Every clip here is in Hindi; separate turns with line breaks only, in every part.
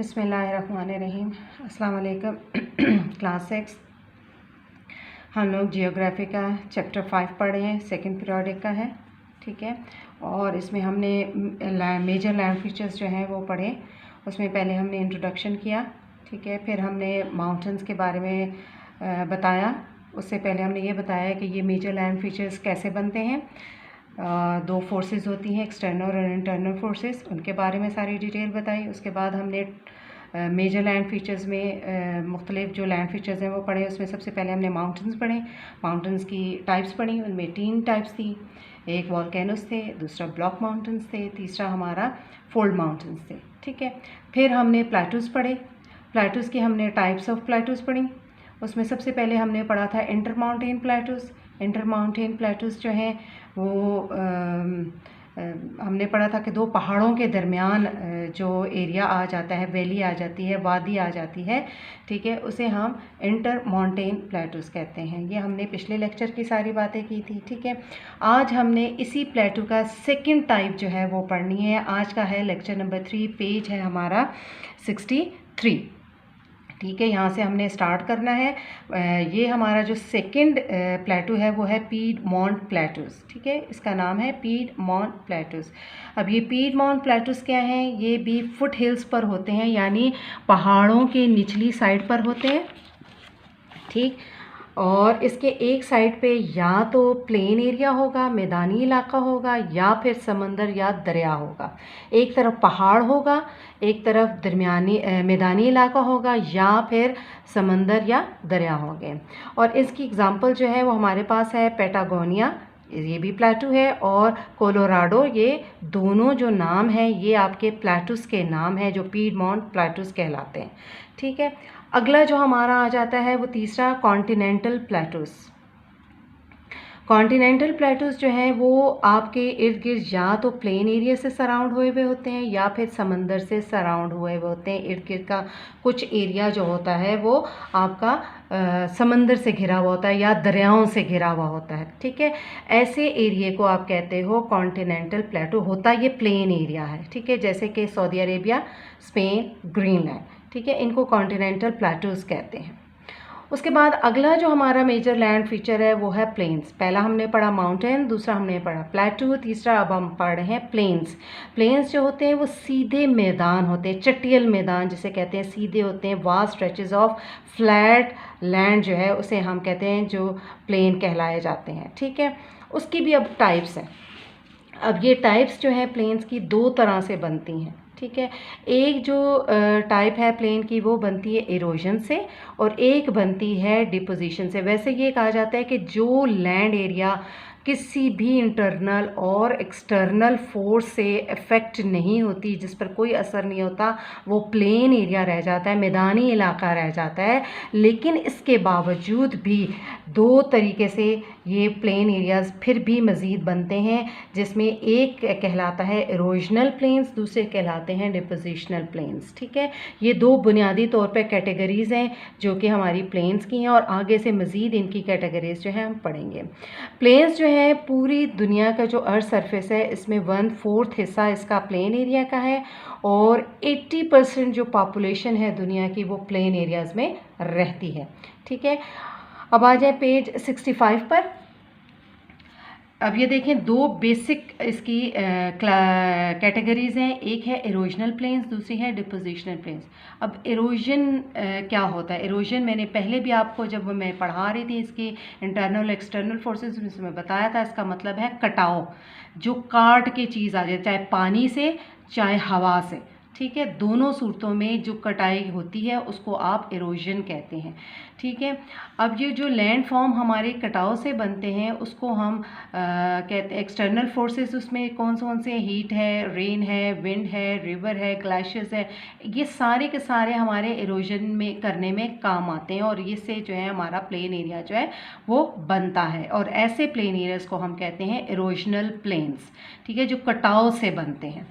बिस्मिल्लाहिर्रहमानिर्रहीम। अस्सलाम वालेकुम। क्लास 6 हम लोग जियोग्राफी का चैप्टर 5 पढ़ रहे हैं, सेकंड पीरियोडिक का है, ठीक है। और इसमें हमने मेजर लैंड फीचर्स जो हैं वो पढ़े। उसमें पहले हमने इंट्रोडक्शन किया, ठीक है। फिर हमने माउंटेंस के बारे में बताया। उससे पहले हमने ये बताया कि ये मेजर लैंड फीचर्स कैसे बनते हैं। दो फोर्सेस होती हैं, एक्सटर्नल और इंटरनल फोर्सेस, उनके बारे में सारी डिटेल बताई। उसके बाद हमने मेजर लैंड फीचर्स में मुख्तलिफ जो लैंड फीचर्स हैं वो पढ़े। उसमें सबसे पहले हमने माउंटेंस पढ़े, माउंटेंस की टाइप्स पढ़ी। उनमें 3 टाइप्स थी, एक वॉल्केनोस थे, दूसरा ब्लॉक माउंटेंस थे, तीसरा हमारा फोल्ड माउंटेंस थे, ठीक है। फिर हमने प्लेटूज पढ़े, प्लेटूज की हमने टाइप्स ऑफ प्लेटूज पढ़ी। उसमें सबसे पहले हमने पढ़ा था inter mountain plateaus. Inter mountain plateaus जो हैं वो हमने पढ़ा था कि दो पहाड़ों के दरमियान जो एरिया आ जाता है, वैली आ जाती है, वादी आ जाती है, ठीक है, उसे हम इंटर माउंटेन प्लेटूज कहते हैं। ये हमने पिछले लेक्चर की सारी बातें की थी, ठीक है। आज हमने इसी प्लेटू का सेकंड टाइप जो है वो पढ़नी है। आज का है लेक्चर नंबर 3, पेज है हमारा 63, ठीक है। यहाँ से हमने स्टार्ट करना है। ये हमारा जो सेकंड प्लेटू है वो है पीडमोंट प्लेटूज, ठीक है। इसका नाम है पीडमोंट प्लेटूज। अब ये पीडमोंट प्लेटूज क्या हैं? ये भी फुट हिल्स पर होते हैं, यानी पहाड़ों के निचली साइड पर होते हैं, ठीक। और इसके एक साइड पे या तो प्लेन एरिया होगा, मैदानी इलाका होगा, या फिर समंदर या दरिया होगा। एक तरफ पहाड़ होगा, एक तरफ दरमियानी मैदानी इलाका होगा, या फिर समंदर या दरिया होंगे। और इसकी एग्जांपल जो है वो हमारे पास है पैटागोनिया, ये भी प्लेटू है, और कोलोराडो। ये दोनों जो नाम हैं ये आपके प्लेटूस के नाम हैं जो पीडमोंट प्लेटूस कहलाते हैं, ठीक है। अगला जो हमारा आ जाता है वो तीसरा कॉन्टिनेंटल प्लेटूस। कॉन्टिनेंटल प्लेटूस जो हैं वो आपके इर्द गिर्द या तो प्लेन एरिया से सराउंड हुए हुए होते हैं या फिर समंदर से सराउंड हुए हुए होते हैं। इर्द गिर्द का कुछ एरिया जो होता है वो आपका समंदर से घिरा हुआ होता है या दरियाओं से घिरा हुआ होता है, ठीक है। ऐसे एरिए को आप कहते हो कॉन्टिनेंटल प्लेटू। होता ये प्लेन एरिया है, ठीक है, जैसे कि सऊदी अरेबिया, स्पेन, ग्रीनलैंड, ठीक है, इनको कॉन्टिनेंटल प्लेटूज कहते हैं। उसके बाद अगला जो हमारा मेजर लैंड फीचर है वो है प्लेन्स। पहला हमने पढ़ा माउंटेन, दूसरा हमने पढ़ा प्लेटू, तीसरा अब हम पढ़ रहे हैं प्लेन्स। प्लेन्स जो होते हैं वो सीधे मैदान होते हैं, चटियल मैदान जिसे कहते हैं, सीधे होते हैं। Vast stretches of flat land जो है उसे हम कहते हैं जो प्लेन कहलाए जाते हैं, ठीक है। उसकी भी अब टाइप्स हैं। अब ये टाइप्स जो हैं प्लेन्स की 2 तरह से बनती हैं, ठीक है। एक जो टाइप है प्लेन की वो बनती है इरोजन से, और एक बनती है डिपोजिशन से। वैसे ये कहा जाता है कि जो लैंड एरिया किसी भी इंटरनल और एक्सटर्नल फोर्स से इफ़ेक्ट नहीं होती, जिस पर कोई असर नहीं होता, वो प्लेन एरिया रह जाता है, मैदानी इलाका रह जाता है। लेकिन इसके बावजूद भी 2 तरीके से ये प्लेन एरियाज़ फिर भी मज़ीद बनते हैं, जिसमें एक कहलाता है इरोजनल प्लेन्स, दूसरे कहलाते हैं डिपोजिशनल प्लेन्स, ठीक है। ये 2 बुनियादी तौर पे कैटेगरीज़ हैं जो कि हमारी प्लेन्स की हैं, और आगे से मज़ीद इनकी कैटेगरीज़ जो है हम पढ़ेंगे। प्लेन्स जो है पूरी दुनिया का जो अर्थ सरफेस है इसमें 1/4 हिस्सा इसका प्लेन एरिया का है, और 80% जो पॉपुलेशन है दुनिया की वो प्लेन एरियाज़ में रहती है, ठीक है। अब आ जाए पेज 65 पर। अब ये देखें 2 बेसिक इसकी कैटेगरीज़ हैं, एक है इरोजनल प्लेन्स, दूसरी है डिपोजिशनल प्लेन्स। अब इरोजन क्या होता है? इरोजन मैंने पहले भी आपको जब मैं पढ़ा रही थी इसकी इंटरनल एक्सटर्नल फोर्सेस में बताया था। इसका मतलब है कटाव, जो काट के चीज़ आ जाए, चाहे पानी से चाहे हवा से, ठीक है। दोनों सूरतों में जो कटाई होती है उसको आप इरोजन कहते हैं, ठीक है। अब ये जो लैंड फॉर्म हमारे कटाव से बनते हैं उसको हम कहते हैं एक्सटर्नल फोर्सेस। उसमें कौन से हीट है, रेन है, विंड है, रिवर है, ग्लेशियर्स है, ये सारे के सारे हमारे इरोजन में करने में काम आते हैं, और इससे जो है हमारा प्लेन एरिया जो है वो बनता है। और ऐसे प्लेन एरियाज़ को हम कहते हैं इरोजनल प्लेन्स, ठीक है, जो कटाव से बनते हैं।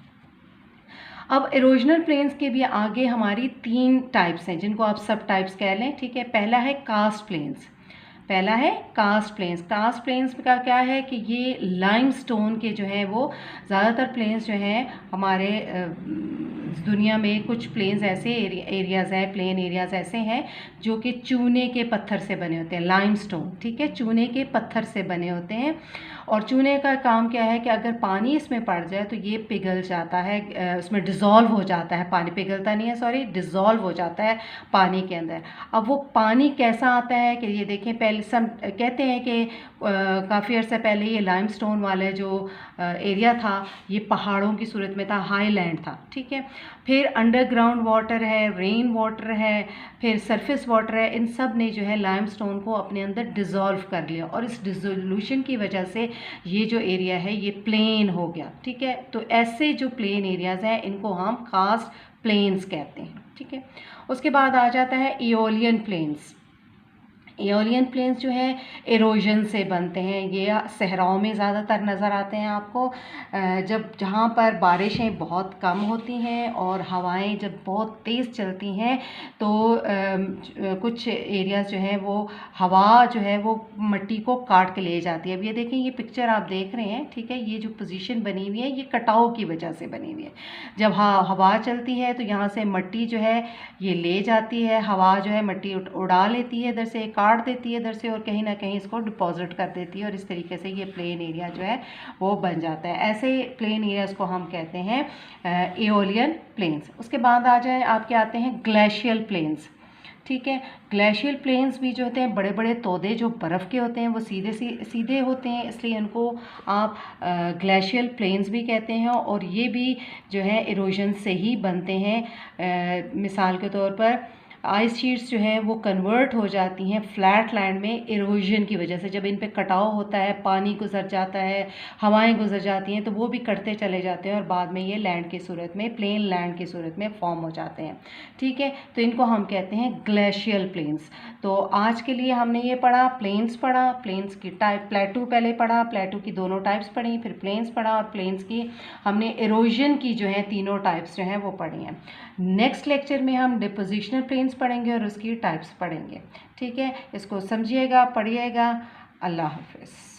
अब इरोजनल प्लेन्स के भी आगे हमारी 3 टाइप्स हैं जिनको आप सब टाइप्स कह लें, ठीक है। पहला है कास्ट प्लेन्स। पहला है कास्ट प्लेन्स। कास्ट प्लेन्स का क्या है कि ये लाइमस्टोन के जो है वो ज़्यादातर प्लेन्स जो हैं हमारे दुनिया में कुछ प्लेन्स ऐसे एरियाज़ हैं, प्लेन एरियाज़ ऐसे हैं जो कि चूने के पत्थर से बने होते हैं, लाइमस्टोन, ठीक है, चूने के पत्थर से बने होते हैं। और चूने का काम क्या है कि अगर पानी इसमें पड़ जाए तो ये पिघल जाता है, उसमें डिज़ोल्व हो जाता है, पानी पिघलता नहीं है, सॉरी, डिज़ोल्व हो जाता है पानी के अंदर। अब वो पानी कैसा आता है कि ये देखें, पहले सब कहते हैं कि काफ़ी अर्सा पहले ये लाइमस्टोन वाला जो एरिया था ये पहाड़ों की सूरत में था, हाईलैंड था, ठीक है। फिर अंडरग्राउंड वाटर है, रेन वाटर है, फिर सरफेस वाटर है, इन सब ने जो है लाइमस्टोन को अपने अंदर डिज़ोल्व कर लिया और इस डिज़ोल्यूशन की वजह से ये जो एरिया है ये प्लेन हो गया, ठीक है। तो ऐसे जो प्लेन एरियाज़ हैं इनको हम कास्ट प्लेन्स कहते हैं, ठीक है। उसके बाद आ जाता है एओलियन प्लेन्स। एओलियन प्लेन्स जो हैं एरोजन से बनते हैं, ये सहराओं में ज़्यादातर नज़र आते हैं आपको, जब जहाँ पर बारिशें बहुत कम होती हैं और हवाएं जब बहुत तेज़ चलती हैं तो कुछ एरियाज़ जो हैं वो हवा जो है वो मिट्टी को काट के ले जाती है। अब ये देखें, ये पिक्चर आप देख रहे हैं, ठीक है, ये जो पोजीशन बनी हुई है ये कटाव की वजह से बनी हुई है। जब हवा चलती है तो यहाँ से मिट्टी जो है ये ले जाती है, हवा जो है मिट्टी उड़ा लेती है, इधर से काट देती है इधर से, और कहीं ना कहीं इसको डिपॉजिट कर देती है और इस तरीके से ये प्लेन एरिया जो है वो बन जाता है। ऐसे प्लेन एरियाज़ को हम कहते हैं एओलियन प्लेन्स। उसके बाद आ जाए आपके आते हैं ग्लेशियल प्लेन्स, ठीक है। ग्लेशियल प्लेन्स भी जो होते हैं, बड़े बड़े तोदे जो बर्फ़ के होते हैं वो सीधे होते हैं, इसलिए इनको आप ग्लेशियल प्लेन्स भी कहते हैं और ये भी जो है इरोजन से ही बनते हैं। मिसाल के तौर पर आइस शीट्स जो हैं वो कन्वर्ट हो जाती हैं फ्लैट लैंड में इरोजन की वजह से। जब इन पे कटाव होता है, पानी गुजर जाता है, हवाएं गुजर जाती हैं, तो वो भी कटते चले जाते हैं और बाद में ये लैंड की सूरत में, प्लेन लैंड की सूरत में फॉर्म हो जाते हैं, ठीक है। तो इनको हम कहते हैं ग्लेशियल प्लेन्स। तो आज के लिए हमने ये पढ़ा, प्लेन्स पढ़ा, प्लेन्स की टाइप, प्लेटू पहले पढ़ा, प्लेटू की दोनों टाइप्स पढ़ी, फिर प्लेन्स पढ़ा और प्लेन्स की हमने इरोजन की जो है तीनों टाइप्स जो हैं वो पढ़ी हैं। नेक्स्ट लेक्चर में हम डिपोजिशनल प्लेन्स पढ़ेंगे और उसकी टाइप्स पढ़ेंगे, ठीक है। इसको समझिएगा, पढ़िएगा। अल्लाह हाफ़िज़।